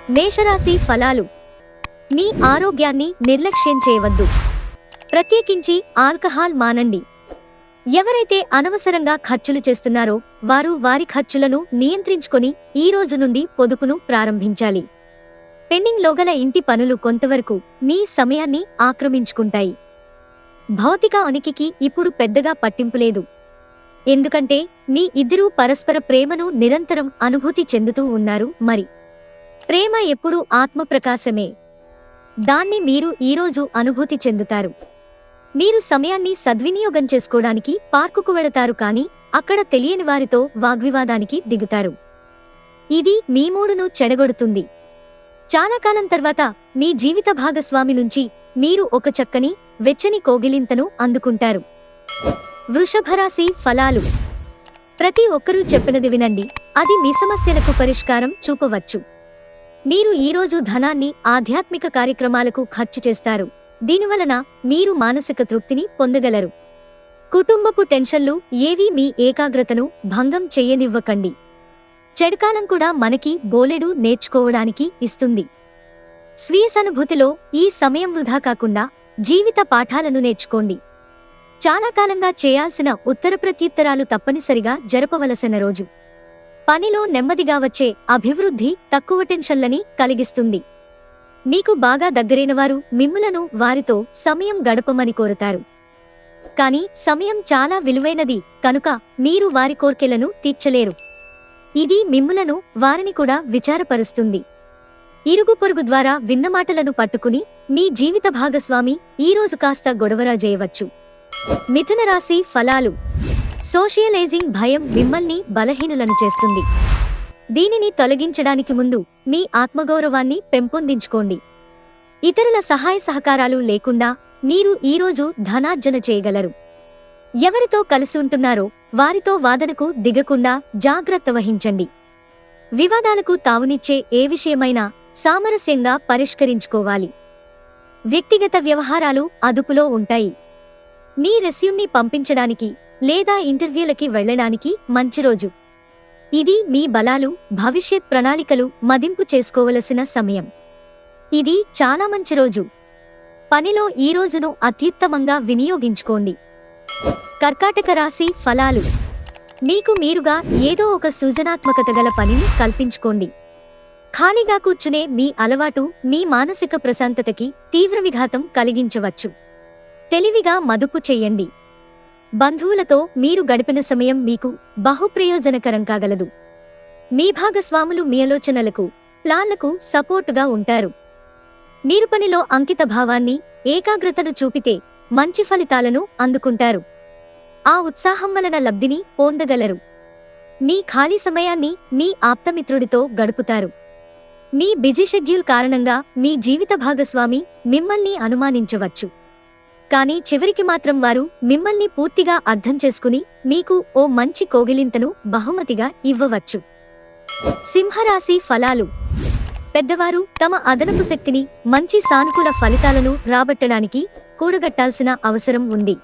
మేషరాశి ఫలాలు. మీ ఆరోగ్యాన్ని నిర్లక్ష్యం చేయవద్దు. ప్రత్యేకించి ఆల్కహాల్ మానండి. ఎవరైతే అనవసరంగా ఖర్చులు చేస్తున్నారో వారు వారి ఖర్చులను నియంత్రించుకొని ఈ రోజు నుండి పొదుపును ప్రారంభించాలి. పెండింగ్లో గల ఇంటి పనులు కొంతవరకు మీ సమయాన్ని ఆక్రమించుకుంటాయి. భౌతిక ఉనికికి ఇప్పుడు పెద్దగా పట్టింపులేదు. ఎందుకంటే మీ ఇద్దరూ పరస్పర ప్రేమను నిరంతరం అనుభూతి చెందుతూ ఉన్నారు. మరి ప్రేమ ఎప్పుడూ ఆత్మప్రకాశమే. దాన్ని మీరు ఈరోజు అనుభూతి చెందుతారు. మీరు సమయాన్ని సద్వినియోగం చేసుకోవడానికి పార్కుకు వెళతారు, కానీ అక్కడ తెలియని వారితో వాగ్వివాదానికి దిగుతారు. ఇది మీ మూడును చెడగొడుతుంది. చాలా కాలం తర్వాత మీ జీవిత భాగస్వామి నుంచి మీరు ఒక చక్కని వెచ్చని కోగిలింతను అందుకుంటారు. వృషభరాశి ఫలాలు. ప్రతి ఒక్కరూ చెప్పినది వినండి, అది మీ సమస్యలకు పరిష్కారం చూపవచ్చు. మీరు ఈరోజు ధనాన్ని ఆధ్యాత్మిక కార్యక్రమాలకు ఖర్చు చేస్తారు. దీనివలన మీరు మానసిక తృప్తిని పొందగలరు. కుటుంబపు టెన్షన్లు ఏవీ మీ ఏకాగ్రతను భంగం చెయ్యనివ్వకండి. చెడుకాలం కూడా మనకి బోలెడు నేర్చుకోవడానికి ఇస్తుంది. స్వీయ సానుభూతిలో ఈ సమయం వృధా కాకుండా జీవిత పాఠాలను నేర్చుకోండి. చాలా కాలంగా చేయాల్సిన ఉత్తర ప్రత్యుత్తరాలు తప్పనిసరిగా జరపవలసిన రోజు. పనిలో నెమ్మదిగా వచ్చే అభివృద్ధి తక్కువ టెన్షన్లని కలిగిస్తుంది. మీకు బాగా దగ్గరైనవారు మిమ్ములను వారితో సమయం గడపమని కోరుతారు. కానీ సమయం చాలా విలువైనది కనుక మీరు వారి కోర్కెలను తీర్చలేరు. ఇది మిమ్ములను వారిని కూడా విచారపరుస్తుంది. ఇరుగు పొరుగు ద్వారా విన్నమాటలను పట్టుకుని మీ జీవిత భాగస్వామి ఈరోజు కాస్త గొడవరాజేయవచ్చు. మిథున రాశి ఫలాలు. సోషియలైజింగ్ భయం మిమ్మల్ని బలహీనులను చేస్తుంది. దీనిని తొలగించడానికి ముందు మీ ఆత్మగౌరవాన్ని పెంపొందించుకోండి. ఇతరుల సహాయ సహకారాలు లేకుండా మీరు ఈరోజు ధనార్జన చేయగలరు. ఎవరితో కలిసి ఉంటున్నారో వారితో వాదనకు దిగకుండా జాగ్రత్త వహించండి. వివాదాలకు తావునిచ్చే ఏ విషయమైనా సామరస్యంగా పరిష్కరించుకోవాలి. వ్యక్తిగత వ్యవహారాలు అదుపులో ఉంటాయి. మీ రెస్యూమ్ని పంపించడానికి లేదా ఇంటర్వ్యూలకి వెళ్లడానికి మంచి రోజు. ఇది మీ బలాలు, భవిష్యత్ ప్రణాళికలు మదింపు చేసుకోవలసిన సమయం. ఇది చాలా మంచి రోజు. పనిలో ఈ రోజును అత్యుత్తమంగా వినియోగించుకోండి. కర్కాటక రాశి ఫలాలు. మీకు మీరుగా ఏదో ఒక సృజనాత్మకత గల పనిని కల్పించుకోండి. ఖాళీగా కూర్చునే మీ అలవాటు మీ మానసిక ప్రశాంతతకి తీవ్ర విఘాతం కలిగించవచ్చు. తెలివిగా మదుపు చెయ్యండి. బంధువులతో మీరు గడిపిన సమయం మీకు బహుప్రయోజనకరం కాగలదు. మీ భాగస్వాములు మీ ఆలోచనలకు, ప్లాన్లకు సపోర్టుగా ఉంటారు. మీరు పనిలో అంకిత భావాన్ని, ఏకాగ్రతను చూపితే మంచి ఫలితాలను అందుకుంటారు. ఆ ఉత్సాహం వలన లబ్ధిని పొందగలరు. మీ ఖాళీ సమయాన్ని మీ ఆప్తమిత్రుడితో గడుపుతారు. మీ బిజీ షెడ్యూల్ కారణంగా మీ జీవిత భాగస్వామి మిమ్మల్ని అనుమానించవచ్చు. కానీ చివరికి మాత్రం వారు మిమ్మల్ని పూర్తిగా అర్థం చేసుకుని మీకు ఓ మంచి కోగిలింతను బహుమతిగా ఇవ్వవచ్చు. సింహరాశి ఫలాలు. పెద్దవారు తమ అదనపు శక్తిని మంచి సానుకూల ఫలితాలను రాబట్టడానికి కూడగట్టాల్సిన అవసరం ఉంది.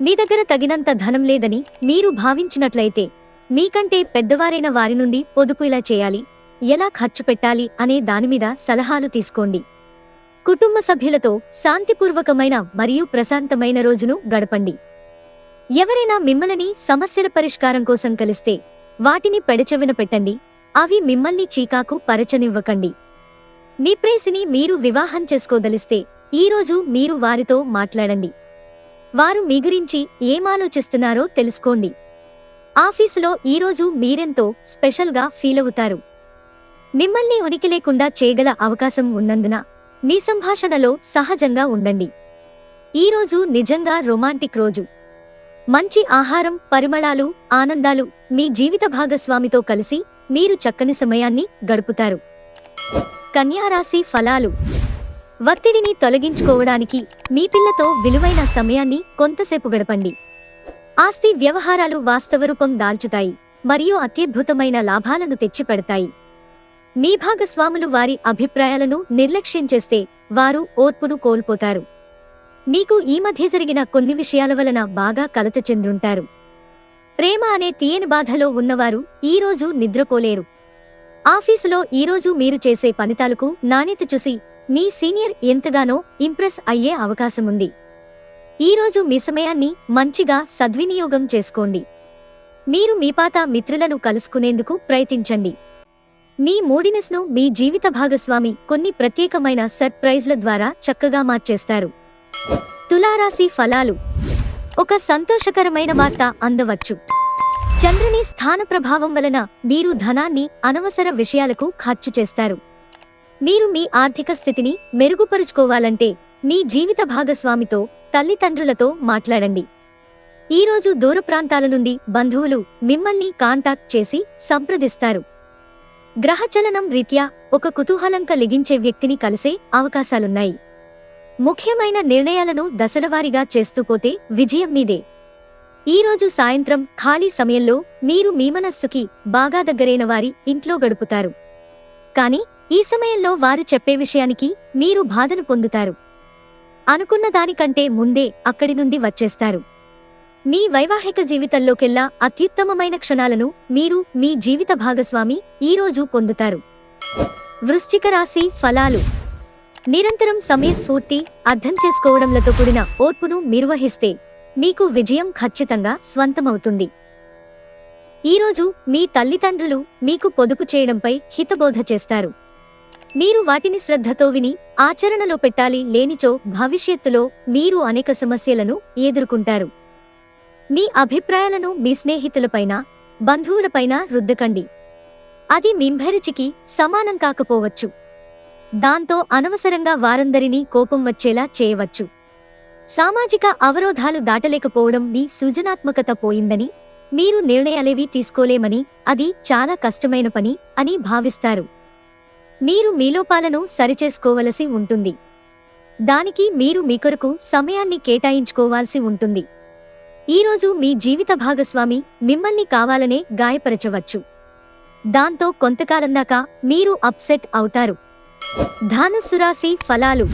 మీ దగ్గర తగినంత ధనం లేదని మీరు భావించినట్లయితే మీకంటే పెద్దవారైన వారి నుండి పొదుపు ఇలా చేయాలి, ఎలా ఖర్చు పెట్టాలి అనే దానిమీద సలహాలు తీసుకోండి. కుటుంబ సభ్యులతో శాంతిపూర్వకమైన మరియు ప్రశాంతమైన రోజును గడపండి. ఎవరైనా మిమ్మల్ని సమస్యల పరిష్కారం కోసం కలిస్తే వాటిని పెడచెవిన పెట్టండి. అవి మిమ్మల్ని చీకాకు పరచనివ్వకండి. మీ ప్రేయసిని మీరు వివాహం చేసుకోదలిస్తే ఈరోజు మీరు వారితో మాట్లాడండి. వారు మీ గురించి ఏమాలోచిస్తున్నారో తెలుసుకోండి. ఆఫీసులో ఈరోజు మీరెంతో స్పెషల్గా ఫీలవుతారు. మిమ్మల్ని ఉనికి లేకుండా చేయగల అవకాశం ఉన్నందున మీ సంభాషణలో సహజంగా ఉండండి. ఈరోజు నిజంగా రొమాంటిక్ రోజు. మంచి ఆహారం, పరిమళాలు, ఆనందాలు మీ జీవిత భాగస్వామితో కలిసి మీరు చక్కని సమయాన్ని గడుపుతారు. కన్యారాశి ఫలాలు. ఒత్తిడిని తొలగించుకోవడానికి మీ పిల్లతో విలువైన సమయాన్ని కొంతసేపు గడపండి. ఆస్తి వ్యవహారాలు వాస్తవరూపం దాల్చుతాయి మరియు అత్యద్భుతమైన లాభాలను తెచ్చిపెడతాయి. మీ భాగస్వాములు వారి అభిప్రాయాలను నిర్లక్ష్యం చేస్తే వారు ఓర్పును కోల్పోతారు. మీకు ఈ మధ్య జరిగిన కొన్ని విషయాల వలన బాగా కలత చెందుంటారు. ప్రేమ అనే తీయని బాధలో ఉన్నవారు ఈరోజు నిద్రపోలేరు. ఆఫీసులో ఈరోజు మీరు చేసే పనితాలకు నాణ్యత చూసి మీ సీనియర్ ఎంతగానో ఇంప్రెస్ అయ్యే అవకాశముంది. ఈరోజు మీ సమయాన్ని మంచిగా సద్వినియోగం చేసుకోండి. మీరు మీ పాత మిత్రులను కలుసుకునేందుకు ప్రయత్నించండి. మీ మూడినెస్ను మీ జీవిత భాగస్వామి కొన్ని ప్రత్యేకమైన సర్ప్రైజ్ల ద్వారా చక్కగా మార్చేస్తారు. తులారాశి ఫలాలు. ఒక సంతోషకరమైన వార్త అందవచ్చు. చంద్రుని స్థాన ప్రభావం వలన మీరు ధనాన్ని అనవసర విషయాలకు ఖర్చు చేస్తారు. మీరు మీ ఆర్థిక స్థితిని మెరుగుపరుచుకోవాలంటే మీ జీవిత భాగస్వామితో, తల్లిదండ్రులతో మాట్లాడండి. ఈరోజు దూర ప్రాంతాల నుండి బంధువులు మిమ్మల్ని కాంటాక్ట్ చేసి సంప్రదిస్తారు. గ్రహచలనం రీత్యా ఒక కుతూహలం కలిగించే వ్యక్తిని కలిసే అవకాశాలున్నాయి. ముఖ్యమైన నిర్ణయాలను దశలవారీగా చేస్తూ పోతే విజయం మీదే. ఈరోజు సాయంత్రం ఖాళీ సమయంలో మీరు మీ మనస్సుకి బాగా దగ్గరైన వారి ఇంట్లో గడుపుతారు. కానీ ఈ సమయంలో వారు చెప్పే విషయానికి మీరు బాధను పొందుతారు. అనుకున్న దానికంటే ముందే అక్కడి నుండి వచ్చేస్తారు. మీ వైవాహిక జీవితంలోకెల్లా అత్యుత్తమమైన క్షణాలను మీరు మీ జీవిత భాగస్వామి ఈరోజు పొందుతారు. వృశ్చిక రాశి ఫలాలు. నిరంతరం సమయస్ఫూర్తి, అర్థం చేసుకోవడంలతో కూడిన ఓర్పును నిర్వహిస్తే మీకు విజయం ఖచ్చితంగా స్వంతమవుతుంది. ఈరోజు మీ తల్లిదండ్రులు మీకు పొదుపు చేయడంపై హితబోధ చేస్తారు. మీరు వాటిని శ్రద్ధతో విని ఆచరణలో పెట్టాలి, లేనిచో భవిష్యత్తులో మీరు అనేక సమస్యలను ఎదుర్కొంటారు. మీ అభిప్రాయాలను మీ స్నేహితులపైన, బంధువులపైన రుద్దకండి. అది మింభరుచికి సమానం కాకపోవచ్చు. దాంతో అనవసరంగా వారందరినీ కోపం వచ్చేలా చేయవచ్చు. సామాజిక అవరోధాలు దాటలేకపోవడం మీ సృజనాత్మకత పోయిందని, మీరు నిర్ణయాలేవీ తీసుకోలేమని, అది చాలా కష్టమైన పని అని భావిస్తారు. మీరు మీ లోపాలను సరిచేసుకోవలసి ఉంటుంది. దానికి మీరు మీ కొరకు సమయాన్ని కేటాయించుకోవాల్సి ఉంటుంది. ఈరోజు మీ జీవిత భాగస్వామి మిమ్మల్ని కావాలనే గాయపరచవచ్చు. దాంతో కొంతకాలం దాకా మీరు అప్సెట్ అవుతారు. ధనుస్సు రాశి ఫలాలు.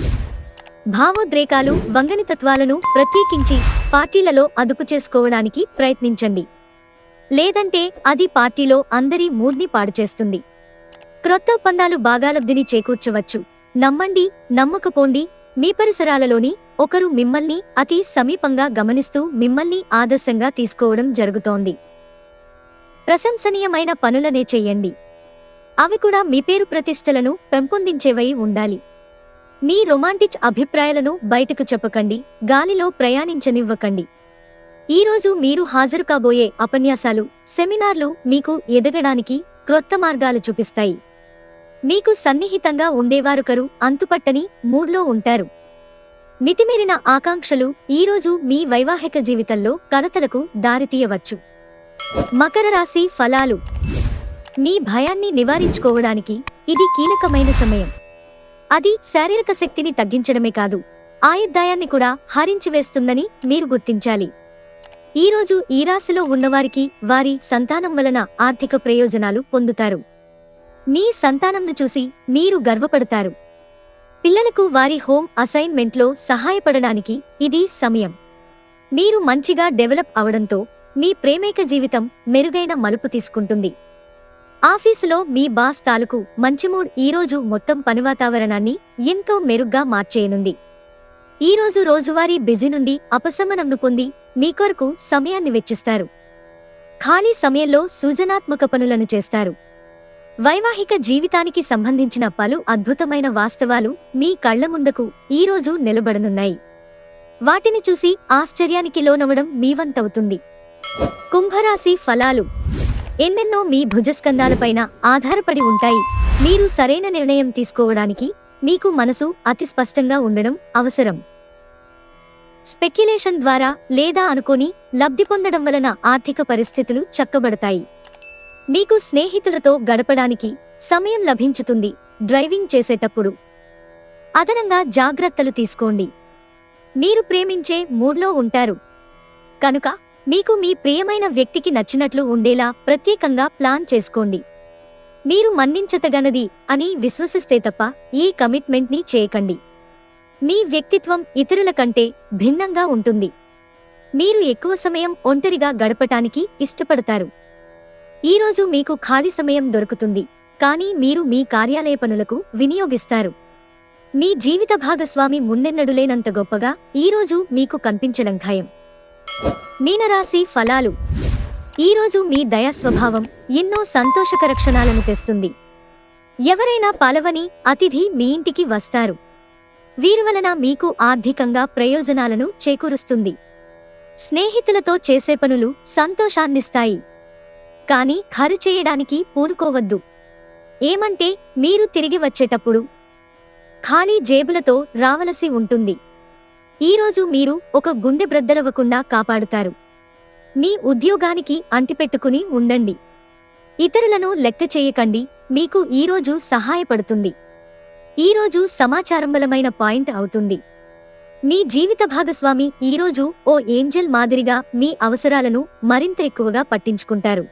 భావోద్రేకాలు, వంగనితత్వాలను ప్రత్యేకించి పార్టీలలో అదుపు చేసుకోవడానికి ప్రయత్నించండి. లేదంటే అది పార్టీలో అందరి మూడ్ని పాడుచేస్తుంది. క్రొత్త ఒప్పందాలు బాగా లబ్ధిని చేకూర్చవచ్చు. నమ్మండి, నమ్మకపోండి. మీ పరిసరాలలోని ఒకరు మిమ్మల్ని అతి సమీపంగా గమనిస్తూ మిమ్మల్ని ఆదర్శంగా తీసుకోవడం జరుగుతోంది. ప్రశంసనీయమైన పనులనే చెయ్యండి. అవి కూడా మీ పేరు ప్రతిష్టలను పెంపొందించేవై ఉండాలి. మీ రొమాంటిక్ అభిప్రాయాలను బయటకు చెప్పకండి, గాలిలో ప్రయాణించనివ్వకండి. ఈరోజు మీరు హాజరు కాబోయే ఉపన్యాసాలు, సెమినార్లు మీకు ఎదగడానికి క్రొత్త మార్గాలు చూపిస్తాయి. మీకు సన్నిహితంగా ఉండేవారొకరు అంతుపట్టని మూడ్లో ఉంటారు. మితిమీరిన ఆకాంక్షలు ఈరోజు మీ వైవాహిక జీవితంలో కలతలకు దారితీయవచ్చు. మకర రాశి ఫలాలు. మీ భయాన్ని నివారించుకోవడానికి ఇది కీలకమైన సమయం. అది శారీరక శక్తిని తగ్గించడమే కాదు, ఆయుర్దాయాన్ని కూడా హరించివేస్తుందని మీరు గుర్తించాలి. ఈరోజు ఈ రాశిలో ఉన్నవారికి వారి సంతానం వలన ఆర్థిక ప్రయోజనాలు పొందుతారు. మీ సంతానంను చూసి మీరు గర్వపడతారు. పిల్లలకు వారి హోమ్ అసైన్మెంట్లో సహాయపడడానికి ఇది సమయం. మీరు మంచిగా డెవలప్ అవడంతో మీ ప్రేమైక జీవితం మెరుగైన మలుపు తీసుకుంటుంది. ఆఫీసులో మీ బాస్ తాలూకు మంచి మూడ్ ఈరోజు మొత్తం పని వాతావరణాన్ని ఎంతో మెరుగ్గా మార్చేయనుంది. ఈరోజు రోజువారీ బిజీ నుండి ఉపశమనంను పొంది మీ కొరకు సమయాన్ని వెచ్చిస్తారు. ఖాళీ సమయంలో సృజనాత్మక పనులను చేస్తారు. వైవాహిక జీవితానికి సంబంధించిన పలు అద్భుతమైన వాస్తవాలు మీ కళ్ల ముందుకు ఈరోజు నిలబడనున్నాయి. వాటిని చూసి ఆశ్చర్యానికి లోనవడం మీ వంతవుతుంది. కుంభరాశి ఫలాలు. ఎన్నెన్నో మీ భుజస్కంధాలపైన ఆధారపడి ఉంటాయి. మీరు సరైన నిర్ణయం తీసుకోవడానికి మీకు మనసు అతి స్పష్టంగా ఉండడం అవసరం. స్పెక్యులేషన్ ద్వారా లేదా అనుకోని లబ్ధి పొందడం వలన ఆర్థిక పరిస్థితులు చక్కబడతాయి. మీకు స్నేహితులతో గడపడానికి సమయం లభించుతుంది. డ్రైవింగ్ చేసేటప్పుడు అదనంగా జాగ్రత్తలు తీసుకోండి. మీరు ప్రేమించే మూడ్లో ఉంటారు కనుక మీకు మీ ప్రియమైన వ్యక్తికి నచ్చినట్లు ఉండేలా ప్రత్యేకంగా ప్లాన్ చేసుకోండి. మీరు మన్నించతగనది అని విశ్వసిస్తే తప్ప ఈ కమిట్మెంట్ని చేయకండి. మీ వ్యక్తిత్వం ఇతరుల కంటే భిన్నంగా ఉంటుంది. మీరు ఎక్కువ సమయం ఒంటరిగా గడపటానికి ఇష్టపడతారు. ఈరోజు మీకు ఖాళీ సమయం దొరుకుతుంది. కానీ మీరు మీ కార్యాలయ పనులకు వినియోగిస్తారు. మీ జీవిత భాగస్వామి మున్నెన్నడులేనంత గొప్పగా ఈరోజు మీకు కనిపించడం ఖాయం. మీనరాశి ఫలాలు. ఈరోజు మీ దయా స్వభావం ఎన్నో సంతోషకర క్షణాలను తెస్తుంది. ఎవరైనా పలవని అతిథి మీ ఇంటికి వస్తారు. వీరి వలన మీకు ఆర్థికంగా ప్రయోజనాలను చేకూరుస్తుంది. స్నేహితులతో చేసే పనులు సంతోషాన్నిస్తాయి. కానీ ఖర్చు చేయడానికి పూనుకోవద్దు. ఏమంటే మీరు తిరిగి వచ్చేటప్పుడు ఖాళీ జేబులతో రావలసి ఉంటుంది. ఈరోజు మీరు ఒక గుండె బ్రద్దలవ్వకుండా కాపాడుతారు. మీ ఉద్యోగానికి అంటిపెట్టుకుని ఉండండి. ఇతరులను లెక్క చేయకండి, మీకు ఈరోజు సహాయపడుతుంది. ఈరోజు సమాచారం బలమైన పాయింట్ అవుతుంది. మీ జీవిత భాగస్వామి ఈరోజు ఓ ఏంజెల్ మాదిరిగా మీ అవసరాలను మరింత ఎక్కువగా పట్టించుకుంటారు.